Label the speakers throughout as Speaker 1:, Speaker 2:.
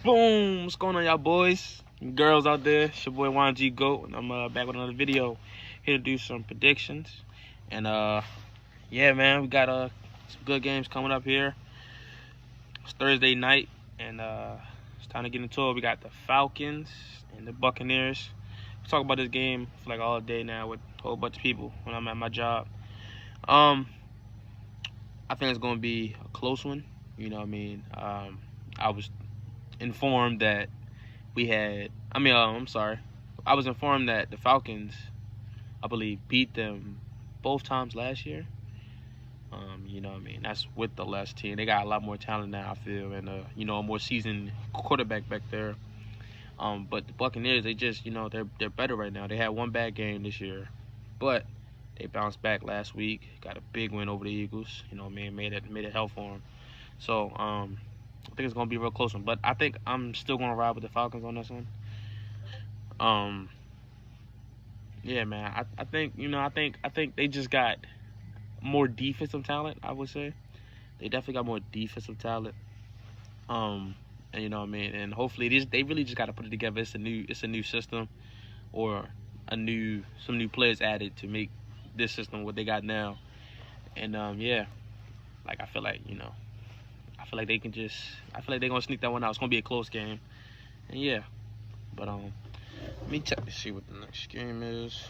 Speaker 1: Boom! What's going on, y'all boys and girls out there? It's your boy YG Goat, and I'm back with another video here to do some predictions. And yeah, man, we got some good games coming up here. It's Thursday night, and it's time to get into it. We got the Falcons and the Buccaneers. We talk about this game for like all day now with a whole bunch of people when I'm at my job. I think it's gonna be a close one. You know what I mean? I was informed that I was informed that the Falcons, I believe, beat them both times last year. You know what I mean? That's with the less team. They got a lot more talent now, I feel, and a more seasoned quarterback back there. But the Buccaneers, they just, they're better right now. They had one bad game this year, but they bounced back last week. Got a big win over the Eagles. You know what I mean? Made it hell for them. So, I think it's gonna be a real close one, but I think I'm still gonna ride with the Falcons on this one. Yeah, man. I think they just got more defensive talent. I would say they definitely got more defensive talent. And you know what I mean. And hopefully, they really just got to put it together. It's a new system, or some new players added to make this system what they got now. And yeah, like I feel like they're gonna sneak that one out. It's gonna be a close game, and yeah. But let me check to see what the next game is.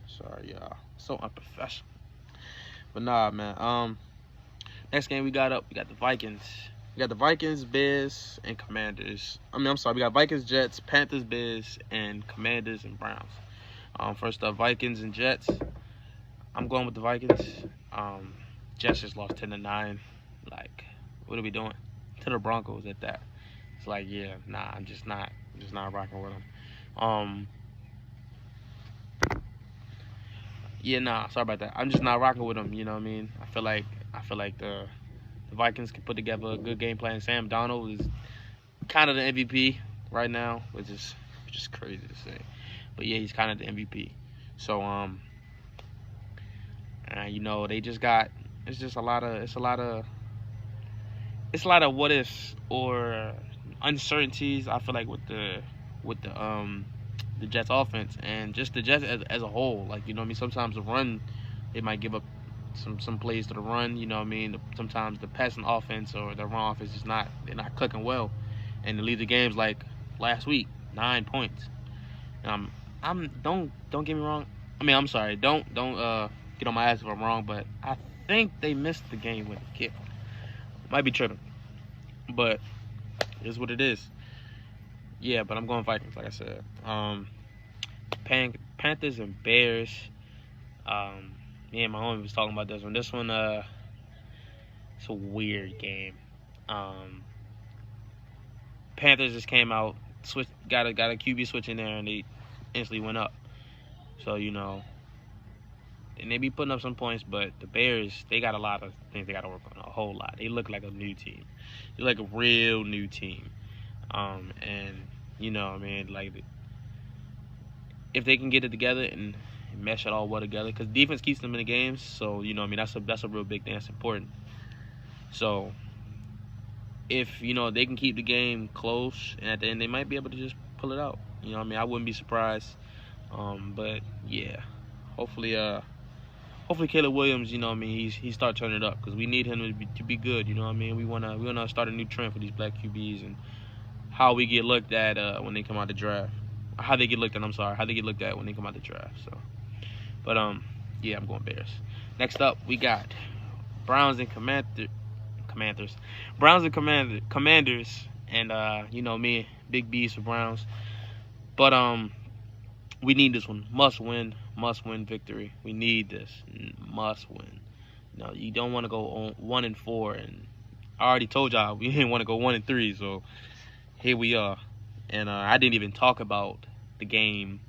Speaker 1: Sorry, y'all, so unprofessional. But nah, man. Next game we got the Vikings. We got the Vikings, Bears, and Commanders. We got Vikings, Jets, Panthers, Bears, and Commanders and Browns. First up, Vikings and Jets. I'm going with the Vikings. Jets just lost 10-9. Like, what are we doing? To the Broncos at that. It's like, yeah, nah, I'm just not rocking with them. Yeah, nah, sorry about that. I'm just not rocking with them. You know what I mean? I feel like the Vikings can put together a good game plan. Sam Darnold is kind of the MVP right now, which is crazy to say, but yeah, he's kind of the MVP. So they just got it's a lot of what ifs or uncertainties. I feel like with the Jets offense and just the Jets as a whole. Like, you know what I mean? Sometimes the run, they might give up some plays to the run. You know what I mean? Sometimes the passing offense or the run offense they're not clicking well, and they lead the games like last week, 9 points. Don't get me wrong. I'm sorry. Don't get on my ass if I'm wrong, but I think they missed the game with a kick. Might be tripping, but it is what it is. Yeah, but I'm going Vikings, like I said. Panthers and Bears. Me and my homie was talking about this one. This one, it's a weird game. Panthers just came out, got a QB switch in there, and they instantly went up. So and they be putting up some points, but the Bears, they got a lot of things they got to work on, a whole lot. They look like a new team. They're like a real new team. And like, if they can get it together and mesh it all well together, because defense keeps them in the games. So that's a real big thing. That's important. So if they can keep the game close, and at the end they might be able to just pull it out. I wouldn't be surprised. But yeah, hopefully Caleb Williams, he start turning it up, because we need him to be good. We wanna start a new trend for these black QBs and how we get looked at when they come out the draft. How they get looked at when they come out the draft. So, but yeah, I'm going Bears. Next up, we got Browns and Commanders. Browns and Commanders, and me, big B's for Browns. But we need this one. Must win victory. We need this. Must win. You don't want to go on 1-4, and I already told y'all we didn't want to go 1-3. So here we are, and I didn't even talk about the game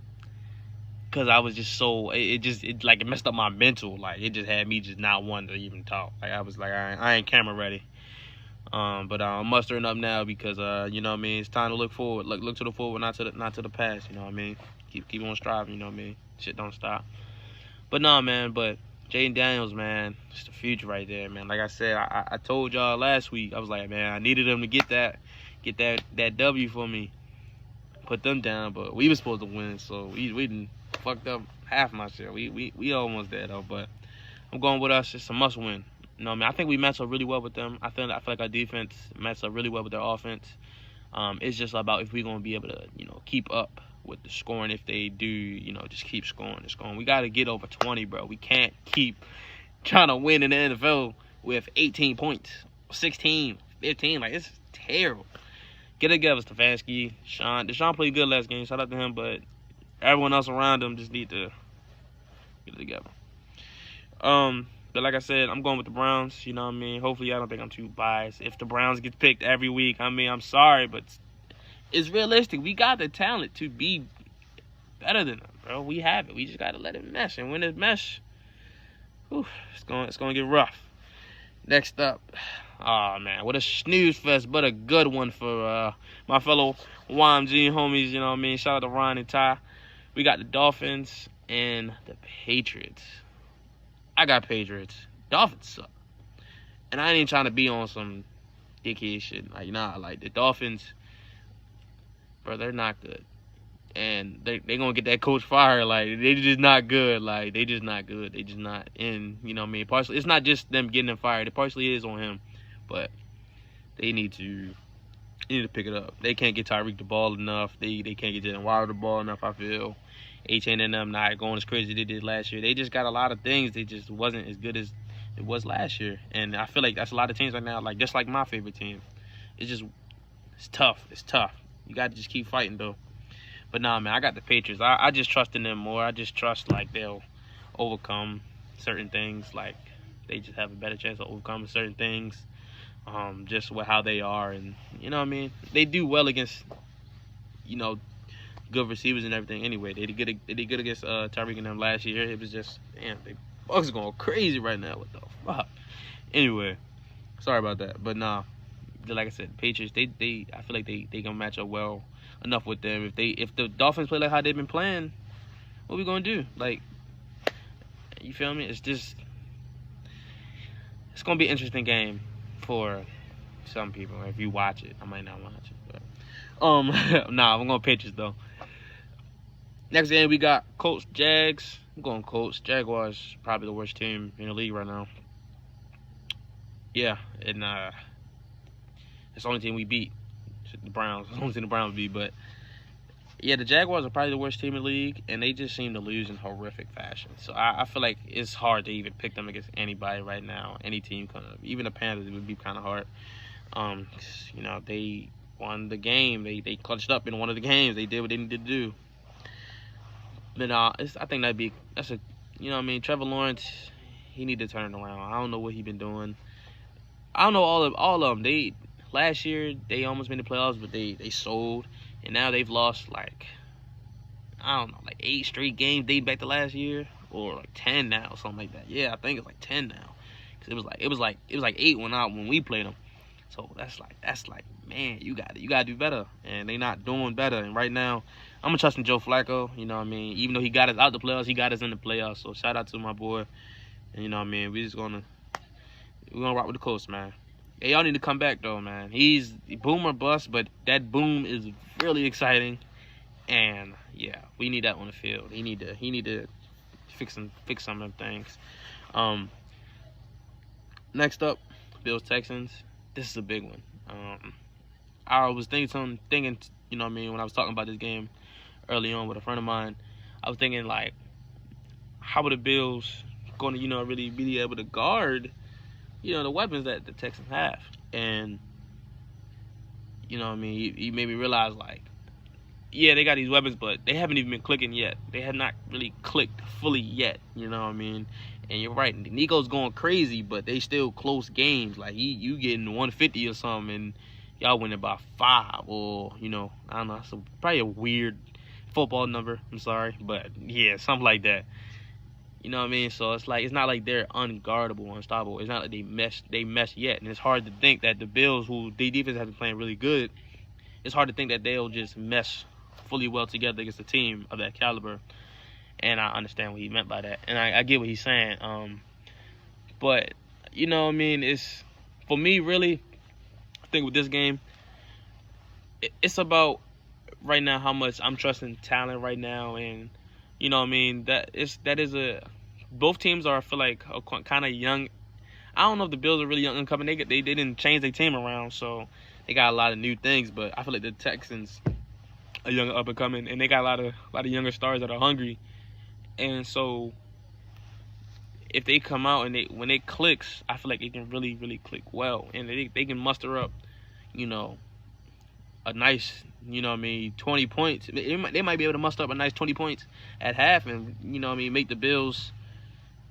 Speaker 1: because I was just so it messed up my mental. Like, it just had me just not wanting to even talk. Like, I was like, I ain't camera ready. But I'm mustering up now because it's time to look forward. Look to the forward, not to the past. Keep on striving. Shit don't stop. But no, man. But Jayden Daniels, man, it's the future right there, man. Like I said, I told y'all last week, I was like, man, I needed him to get get that W for me, put them down. But we were supposed to win, so we didn't fucked up half my share. We almost there though, but I'm going with us. It's a must win. You know what I mean? I think we match up really well with them. I feel like our defense matches up really well with their offense. It's just about if we're gonna be able to, keep up with the scoring. If they do, just keep scoring and scoring. We gotta get over 20, bro. We can't keep trying to win in the NFL with 18 points, 16, 15. Like, it's terrible. Get it together, Stefanski. Deshaun played good last game. Shout out to him, but everyone else around him just need to get it together. But like I said, I'm going with the Browns. You know what I mean? Hopefully, I don't think I'm too biased. If the Browns get picked every week, I mean, I'm sorry, but it's realistic. We got the talent to be better than them, bro. We have it. We just got to let it mesh. And when it mesh, it's going to get rough. Next up, oh, man, what a snooze fest, but a good one for my fellow YMG homies, you know what I mean? Shout out to Ryan and Ty. We got the Dolphins and the Patriots. I got Patriots. Dolphins suck. And I ain't trying to be on some dickhead shit. Like the Dolphins, bro, they're not good. And they gonna get that coach fired. Like, they just not good. Like, they just not good. They just not. And, you know what I mean? Partially, it's not just them getting him fired. It partially is on him. But they need to pick it up. They can't get Tyreek the ball enough. They can't get Jalen Waddle the ball enough, I feel. HN and them not going as crazy as they did last year. They just got a lot of things. They just wasn't as good as it was last year. And I feel like that's a lot of teams right now, like just like my favorite team. It's tough. It's tough. You got to just keep fighting, though. But nah, man, I got the Patriots. I just trust in them more. I just trust, like, they'll overcome certain things. Like, they just have a better chance of overcoming certain things. Just with how they are. And, you know what I mean? They do well against, good receivers and everything anyway. They did good against Tyreek and them last year. It was just, damn, the Bucs are going crazy right now. What the fuck? Anyway, sorry about that. But nah, like I said, Patriots, I feel like they gonna match up well enough with them. If the Dolphins play like how they've been playing, what we gonna do? Like, you feel me? It's gonna be an interesting game for some people. If you watch it, I might not watch it, but nah, I'm going Patriots though. Next game we got Colts, Jags. I'm going Colts. Jaguars probably the worst team in the league right now. Yeah, and it's the only team we beat. The Browns. It's the only team the Browns beat, but yeah, the Jaguars are probably the worst team in the league, and they just seem to lose in horrific fashion. So I feel like it's hard to even pick them against anybody right now. Any team, even the Panthers, it would be kind of hard. They won the game. They clutched up in one of the games. They did what they needed to do. But I think that's a, Trevor Lawrence, he need to turn it around. I don't know what he been doing. I don't know all of them. Last year they almost made the playoffs, but they sold, and now they've lost like 8 straight games dating back to last year, or like 10 now, something like that. Yeah, I think it's like 10 now, because it was like 8 when we played them. So that's like man, you got to do better, and they not doing better. And right now, I'm gonna trust in Joe Flacco. You know what I mean? Even though he got us out the playoffs, he got us in the playoffs. So shout out to my boy. And you know what I mean? We're gonna rock with the Colts, man. Hey, y'all need to come back though, man. He's boom or bust, but that boom is really exciting. And yeah, we need that on the field. He need to fix some of them things. Next up, Bills Texans. This is a big one. I was thinking, you know what I mean, when I was talking about this game early on with a friend of mine, I was thinking, like, how are the Bills going to, really be able to guard, the weapons that the Texans have? And, you know what I mean, you made me realize, like, yeah, they got these weapons, but they haven't even been clicking yet. They have not really clicked fully yet, you know what I mean? And you're right, Nico's going crazy, but they still close games. Like, you getting 150 or something, and y'all winning by 5, or, I don't know, it's probably a weird football number, I'm sorry, but yeah, something like that. You know what I mean? So it's not like they're unguardable, unstoppable. It's not like they mesh yet, and it's hard to think that the Bills, who their defense has been playing really good, it's hard to think that they'll just mesh fully well together against a team of that caliber. And I understand what he meant by that, and I get what he's saying. But you know what I mean? It's, for me, really, I think with this game, it's about right now how much I'm trusting talent right now, and you know what I mean. That is a both teams are, I feel like, kind of young. I don't know if the Bills are really young and coming. They didn't change their team around, so they got a lot of new things. But I feel like the Texans are young, up and coming, and they got a lot of younger stars that are hungry. And so if they come out and when it clicks, I feel like it can really really click well, and they can muster up, you know, a nice, you know what I mean, 20 points. They might be able to muster up a nice 20 points at half, and you know what I mean, make the Bills.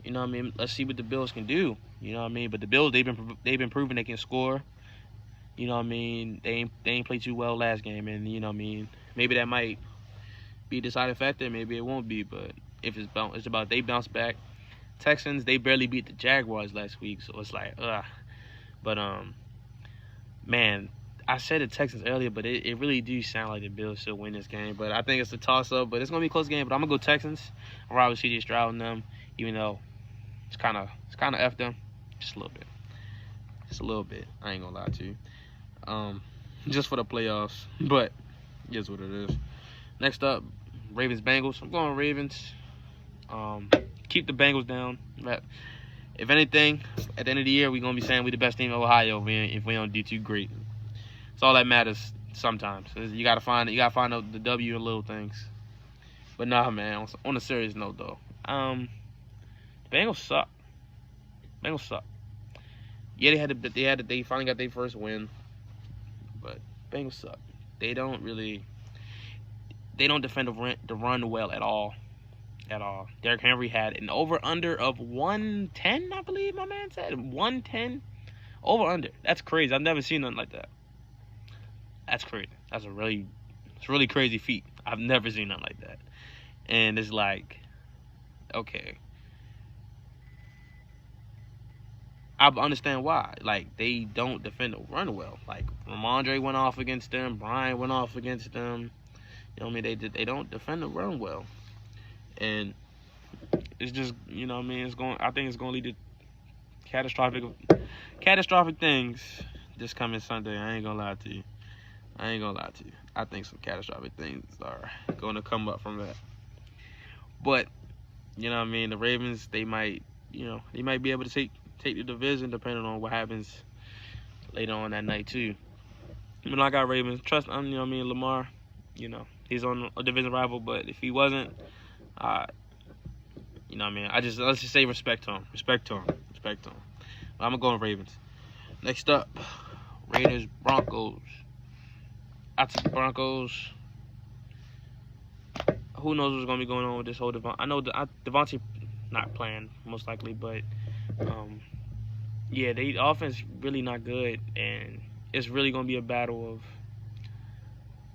Speaker 1: You know what I mean? Let's see what the Bills can do. You know what I mean? But the Bills, they've been proving they can score. You know what I mean? They ain't played too well last game, and you know what I mean. Maybe that might be a deciding factor. Maybe it won't be. But if it's about they bounce back. Texans, they barely beat the Jaguars last week, so it's like ugh. But man, I said the Texans earlier, but it really do sound like the Bills should win this game. But I think it's a toss up. But it's gonna be a close game. But I'm gonna go Texans. I'm ride with CJ Stroud and them, even though it's kind of F them, just a little bit. Just a little bit. I ain't gonna lie to you. Just for the playoffs, but here's what it is. Next up, Ravens Bengals. I'm going Ravens. Keep the Bengals down. If anything, at the end of the year, we're gonna be saying we the best team in Ohio if we don't do too great. It's all that matters sometimes. You gotta find the W in little things. But nah, man. On a serious note, though, Bengals suck. Bengals suck. Yeah, they finally got their first win, but Bengals suck. They don't defend the run well at all. At all. Derrick Henry had an over-under of 110, I believe my man said. 110 over-under. That's crazy. I've never seen nothing like that. That's crazy. It's a really crazy feat. I've never seen nothing like that. And it's like, okay, I understand why. Like, they don't defend the run well. Like, Ramondre went off against them. Brian went off against them. You know what I mean? They don't defend the run well. And it's just, you know what I mean, I think it's going to lead to catastrophic things this coming Sunday. I ain't going to lie to you. I think some catastrophic things are going to come up from that. But, you know what I mean, the Ravens, they might be able to take the division depending on what happens later on that night too. But I got Ravens. Trust, you know what I mean, Lamar, you know, he's on a division rival, but if he wasn't, you know what I mean, let's just say respect to him. But I'm going Ravens. Next up, Raiders Broncos. I took the Broncos. Who knows what's gonna be going on with this whole Devontae? I know Devontae not playing most likely, but yeah, the offense really not good, and it's really gonna be a battle of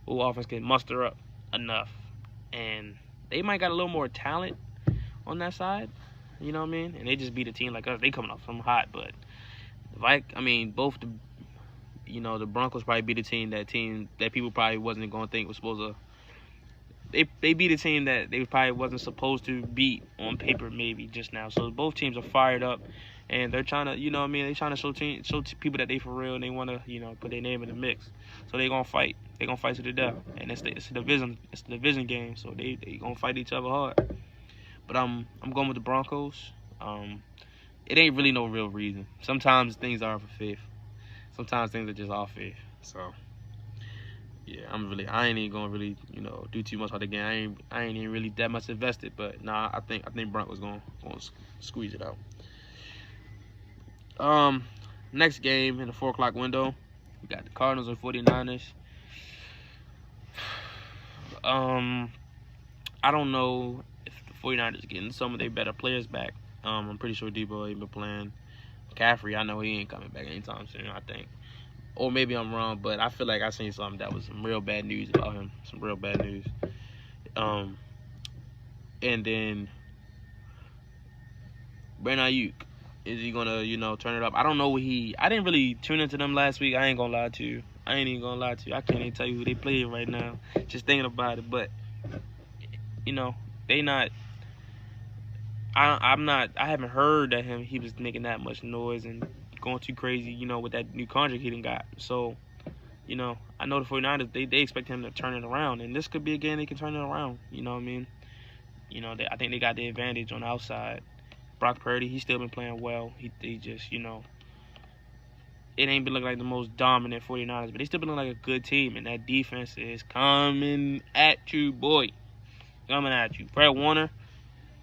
Speaker 1: who offense can muster up enough, and they might got a little more talent on that side, you know what I mean? And they just beat a team like us. They coming off some hot, but both the Broncos probably beat a team that people probably wasn't gonna think was supposed to. They beat a team that they probably wasn't supposed to beat on paper, maybe just now. So both teams are fired up, and they're trying to, you know what I mean, they're trying to show people that they for real, and they want to, you know, put their name in the mix. So they're gonna fight. They're gonna fight to the death, and it's a division game. So they gonna fight each other hard. But I'm going with the Broncos. It ain't really no real reason. Sometimes things are for faith. Sometimes things are just off faith. So. Yeah, I ain't even gonna really, you know, do too much on the game. I ain't even really that much invested, but nah, I think Broncos gonna squeeze it out. Next game in the 4 o'clock window, we got the Cardinals and 49ers. I don't know if the 49ers are getting some of their better players back. I'm pretty sure Debo ain't been playing. McCaffrey, I know he ain't coming back anytime soon, I think. Or maybe I'm wrong, but I feel like I seen something that was some real bad news about him. Some real bad news. And then Brandon Ayuk, is he gonna, you know, turn it up? I don't know I didn't really tune into them last week. I ain't gonna lie to you. I can't even tell you who they play right now. Just thinking about it, but you know, they not. I haven't heard that he was making that much noise and going too crazy, you know, with that new contract he done got. So you know, I know the 49ers, they expect him to turn it around, and this could be a game they can turn it around. You know what I mean? You know, I think they got the advantage on the outside. Brock Purdy, he's still been playing well. He just, you know, it ain't been looking like the most dominant 49ers, but they still been looking like a good team, and that defense is coming at you, boy. Coming at you. Fred Warner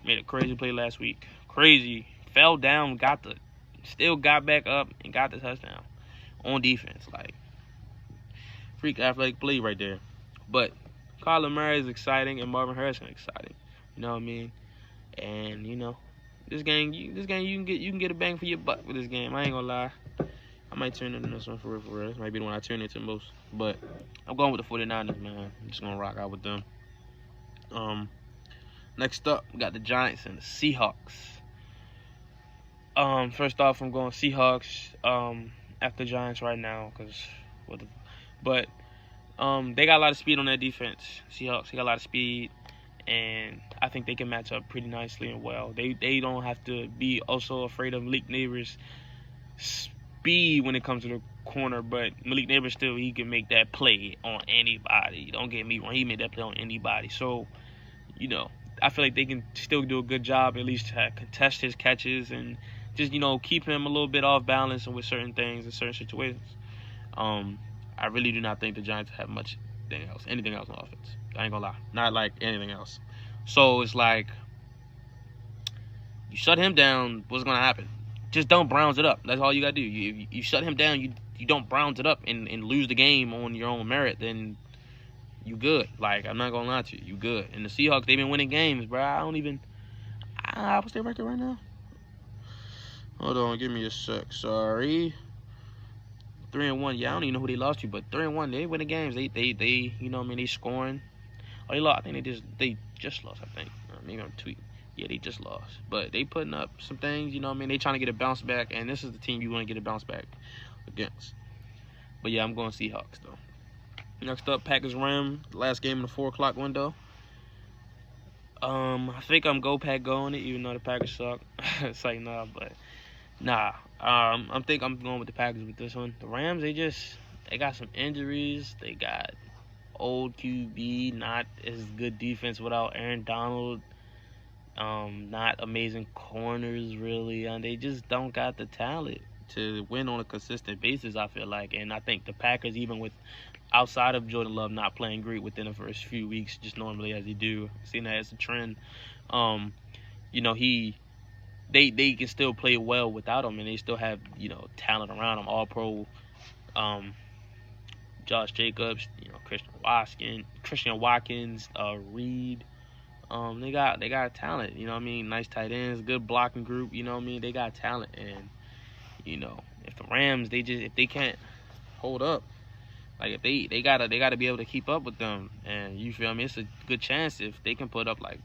Speaker 1: made a crazy play last week. Crazy. Fell down, still got back up and got the touchdown on defense. Like, freak athletic play right there. But Kyler Murray is exciting and Marvin Harrison exciting. You know what I mean? And you know, this game you can get a bang for your buck with this game. I ain't gonna lie. I might turn into this one for real. This might be the one I turn into most. But I'm going with the 49ers, man. I'm just gonna rock out with them. Next up, we got the Giants and the Seahawks. First off, I'm going Seahawks after Giants right now, but they got a lot of speed on that defense. Seahawks, they got a lot of speed, and I think they can match up pretty nicely and well. They don't have to be also afraid of Malik Neighbors' speed when it comes to the corner, but Malik Neighbors still, he can make that play on anybody. Don't get me wrong, he made that play on anybody. So, you know, I feel like they can still do a good job, at least to contest his catches and just, you know, keep him a little bit off balance and with certain things in certain situations. I really do not think the Giants have anything else on offense. I ain't gonna lie, not like anything else. So it's like, you shut him down, what's gonna happen? Just don't Browns it up. That's all you gotta do. You shut him down, you don't Browns it up and lose the game on your own merit, then you good. Like, I'm not gonna lie to you, you good. And the Seahawks, they've been winning games, bro. What's their record right now? Hold on, give me a sec. Sorry. 3-1. Yeah, I don't even know who they lost to, but 3-1. They winning games. They you know what I mean, they scoring. Oh, they lost. I think they just lost. I think maybe I'm tweeting. Yeah, they just lost, but they putting up some things. You know what I mean? They trying to get a bounce back, and this is the team you want to get a bounce back against. But yeah, I'm going Seahawks though. Next up, Packers-Rams. Last game in the 4 o'clock window. I think I'm go Pack go on it, even though the Packers suck. It's like, nah, but nah. I think I'm going with the Packers with this one. The Rams, they got some injuries. They got old QB, not as good defense without Aaron Donald. Not amazing corners really, and they just don't got the talent to win on a consistent basis, I feel like. And I think the Packers, even with outside of Jordan Love not playing great within the first few weeks, just normally as he do, seeing that as a trend, you know, they can still play well without him, and they still have, you know, talent around him. All pro Josh Jacobs, you know, Christian Watkins, Reed. They got talent, you know what I mean? Nice tight ends, good blocking group, you know what I mean? They got talent, and you know, if the Rams, if they can't hold up, like if they gotta be able to keep up with them, and you feel me? It's a good chance if they can put up like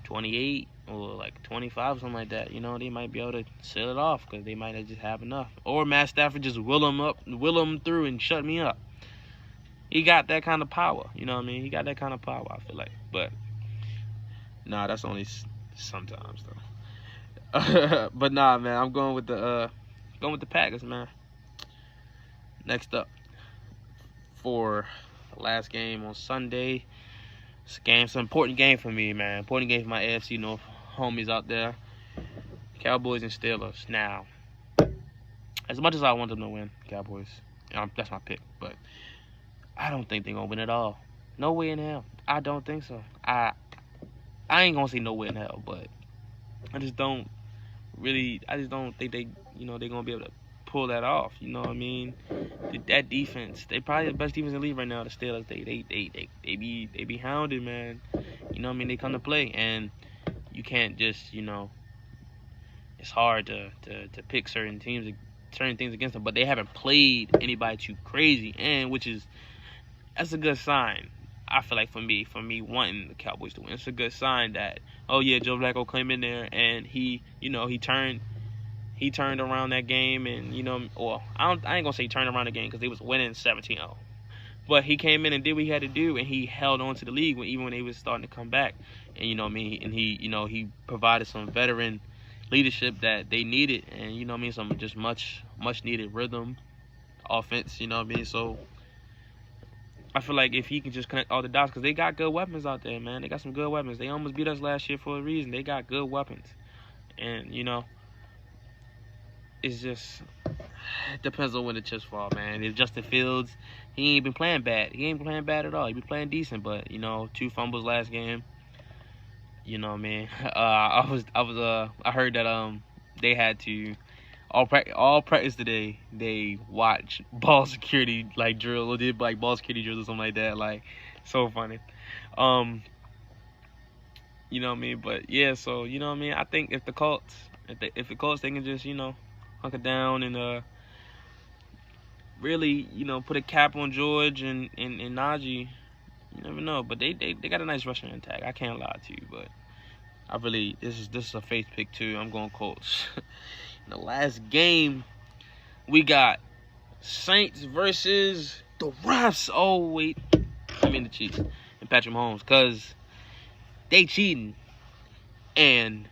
Speaker 1: 28 or like 25 or something like that, you know, they might be able to seal it off because they might not just have enough. Or Matt Stafford just will them through and shut me up. He got that kind of power, you know what I mean? He got that kind of power, I feel like. But nah, that's only sometimes though. But nah, man, I'm going with the Packers, man. Next up, for the last game on Sunday. It's an important game for me, man. Important game for my AFC North homies out there. Cowboys and Steelers. Now, as much as I want them to win, Cowboys, that's my pick, but I don't think they're gonna win at all. No way in hell. I don't think so. I ain't gonna say no way in hell, but I just don't think they, you know, they're gonna be able to pull that off. You know what I mean? That defense, they probably the best defense in the league right now. The Steelers, they be hounded, man. You know what I mean? They come to play, and you can't just, you know, it's hard to pick certain things against them. But they haven't played anybody too crazy, and that's a good sign. I feel like for me wanting the Cowboys to win, it's a good sign that, oh yeah, Joe Flacco came in there and he turned around that game, and you know, well, I ain't gonna say turned around the game because they was winning 17-0, but he came in and did what he had to do, and he held on to the league even when they was starting to come back, and you know what I mean, and he provided some veteran leadership that they needed, and you know what I mean, some just much needed rhythm, offense, you know what I mean. So I feel like if he can just connect all the dots, because they got good weapons out there, man. They got some good weapons. They almost beat us last year for a reason. They got good weapons. And, you know, it's just, it depends on when the chips fall, man. If Justin Fields, he ain't been playing bad. He ain't playing bad at all. He been playing decent, but, you know, 2 fumbles last game. You know what I mean? I heard that they had to all practice today. They watch ball security like drill, or did like ball security drills or something like that. Like, so funny. You know what I mean? But yeah, so you know what I mean. I think if the Colts, if the Colts, they can just, you know, hunker down and really, you know, put a cap on George and Najee. You never know, but they got a nice rushing attack. I can't lie to you, but I really, this is a faith pick too. I'm going Colts. In the last game, we got Saints versus the refs. Oh wait, I mean the Chiefs and Patrick Mahomes, cause they cheating, and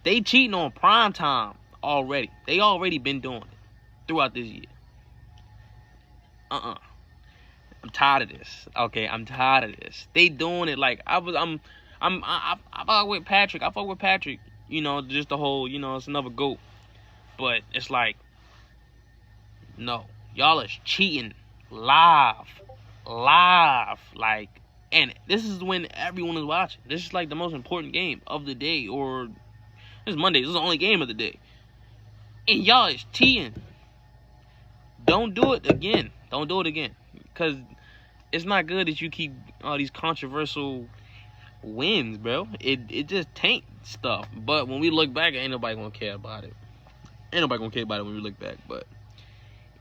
Speaker 1: they cheating on prime time already. They already been doing it throughout this year. I'm tired of this. Okay, I'm tired of this. They doing it like I fuck with Patrick. I fuck with Patrick. You know, just the whole, you know, it's another GOAT. But it's like, no, y'all is cheating live, like, and this is when everyone is watching. This is like the most important game of the day, or this is Monday. This is the only game of the day, and y'all is cheating. Don't do it again. Don't do it again, because it's not good that you keep all these controversial wins, bro. It just taints stuff. But when we look back, ain't nobody gonna care about it. Ain't nobody gonna care about it when we look back. But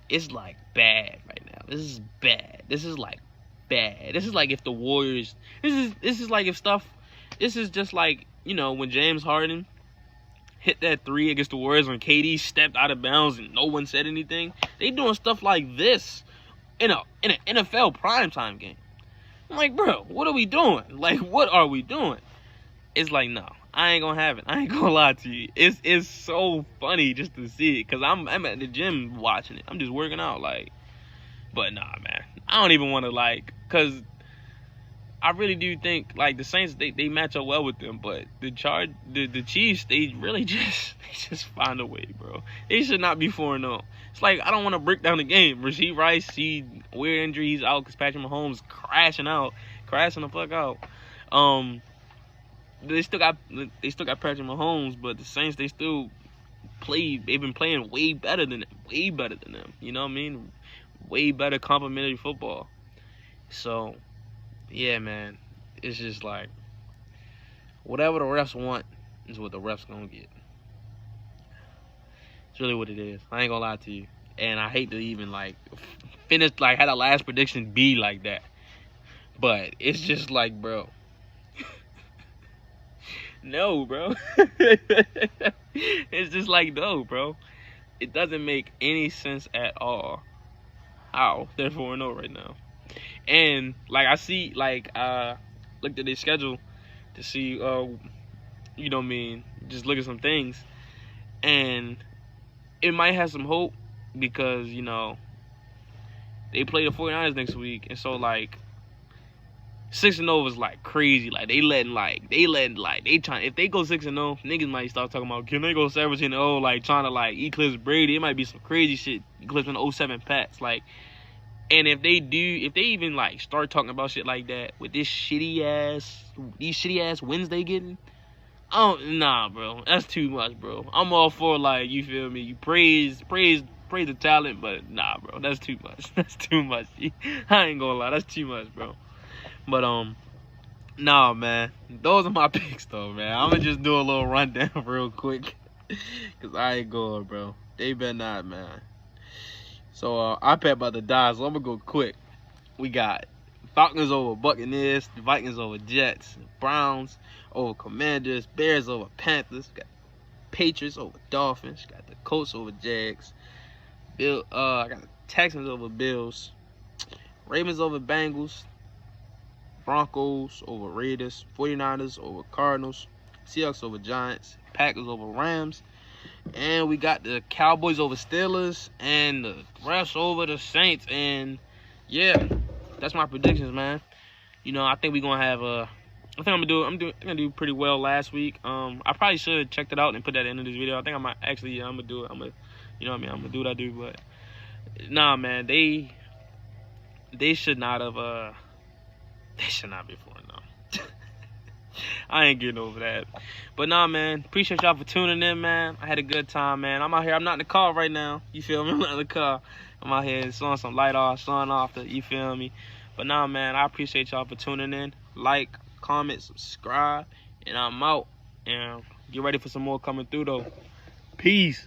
Speaker 1: it's like bad right now. This is bad. This is like bad. This is like if the Warriors. This is like if stuff. This is just like, you know, when James Harden hit that 3 against the Warriors when KD stepped out of bounds and no one said anything. They doing stuff like this in an NFL primetime game. I'm like, bro, what are we doing? Like, what are we doing? It's like, no, I ain't gonna have it. I ain't gonna lie to you. It's so funny just to see it, because I'm at the gym watching it. I'm just working out, like, but nah, man. I don't even want to, like, because I really do think, like, the Saints, they match up well with them, but the Chiefs, they really just find a way, bro. They should not be 4-0. It's like, I don't want to break down the game. Rasheed Rice, weird injuries out because Patrick Mahomes crashing the fuck out. They still got Patrick Mahomes, but the Saints, they've been playing way better than them. You know what I mean? Way better complementary football. So, yeah, man, it's just like, whatever the refs want is what the refs gonna get. It's really what it is. I ain't gonna lie to you. And I hate to even, like, finish, like, had a last prediction be like that. But it's just like, bro. No, bro. It's just like, no, bro. It doesn't make any sense at all how they're 4-0 right now. And, like, I see, like, looked at their schedule to see, you know what I mean, just look at some things. And it might have some hope because, you know, they play the 49ers next week. And so, like, 6-0 is, like, crazy. Like, they trying, if they go 6-0, niggas might start talking about, can they go 17-0, like, trying to, like, eclipse Brady. It might be some crazy shit, eclipsing 07 Pats, like. And if they even, like, start talking about shit like that with these shitty ass wins they getting, nah, bro, that's too much, bro. I'm all for, like, you feel me, you praise the talent, but nah, bro, that's too much. That's too much. I ain't gonna lie, that's too much, bro. But nah, man, those are my picks, though, man. I'm gonna just do a little rundown real quick, cause I ain't going, bro. They better not, man. So, iPad about to die, so I'm going to go quick. We got Falcons over Buccaneers, Vikings over Jets, Browns over Commanders, Bears over Panthers, got Patriots over Dolphins, got the Colts over Jags, I got the Texans over Bills, Ravens over Bengals, Broncos over Raiders, 49ers over Cardinals, Seahawks over Giants, Packers over Rams, and we got the Cowboys over Steelers, and the refs over the Saints, and yeah, that's my predictions, man. You know, I think we're gonna have I think I'm gonna do pretty well last week. I probably should have checked it out and put that at the end of this video. I think I might actually, yeah, I'm gonna do it. You know what I mean? I'm gonna do what I do, but nah, man, they should not have. They should not be 4-0. I ain't getting over that. But nah, man, appreciate y'all for tuning in, man. I had a good time, man. I'm out here. I'm not in the car right now. You feel me? I'm not in the car. I'm out here showing some light off, showing off you feel me? But nah, man, I appreciate y'all for tuning in. Like, comment, subscribe, and I'm out. And get ready for some more coming through, though. Peace.